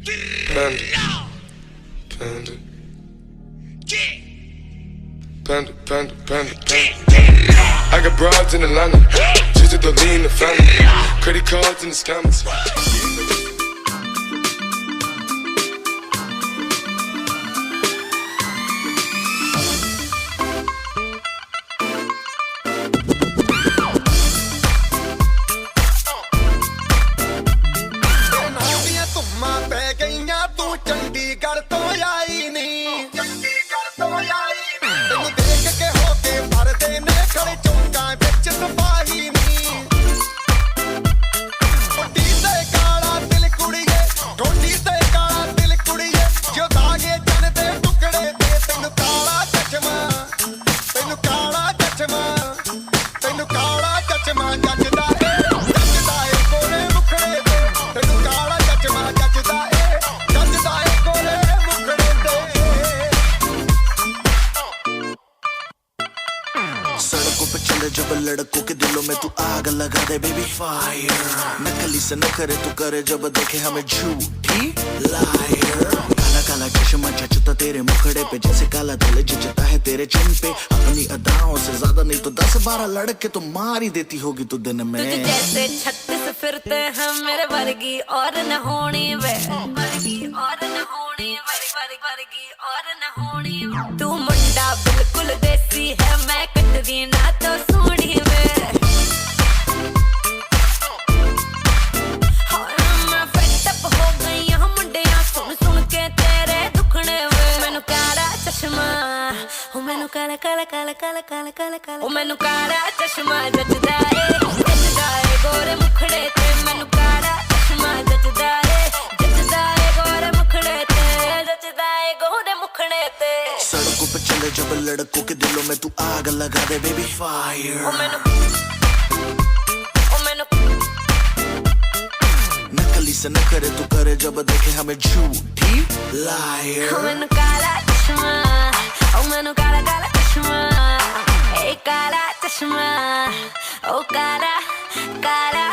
Panda, panda, panda, panda, panda, panda. I got broads in Atlanta, just to lean the family. Credit cards in the scammers. जब लड़कों के दिलों में तू आग लगा दे बेबी फायर नकली से न करे तू करे जब देखे हमें झूठी लायर काला काला चश्मा जचता तेरे मुखड़े पे जैसे काला दिल जचता है तेरे चिन पे अपनी अदाओं से ज्यादा नहीं तो 10-12 लड़के तो मार ही देती होगी तू दिन में तुझे जैसे 36 फिरते हैं मेरे वर्गी और न होनी वे वर्गी और न होनी वर्गी और न होनी तू मुंडा बिल्कुल देसी है मैं कटदी ना तो सोनी वे मैं फेड अप हो गई हूं मुंडिया सुन सुन के तेरे दुखने वे मैनू काला चश्मा ओ मैनू काला काला काला काला काला काला काला ओ मैनू काला चश्मा जचदा ए गोरे मुखड़े ते मैनू काला चश्मा जचदा ए गोरे मुखड़े ते जचदा ए गोरे मुखड़े ते सड़कों पे चले जब लड़कों के दिलों में तू आग लगा दे बेबी फायर ओ मैनू नकली से न करे तू करे जब देखे हमें झूठी लायर ओ मैनू काला चश्मा ओ मैनू काला काला चश्मा ए काला चश्मा ओ काला काला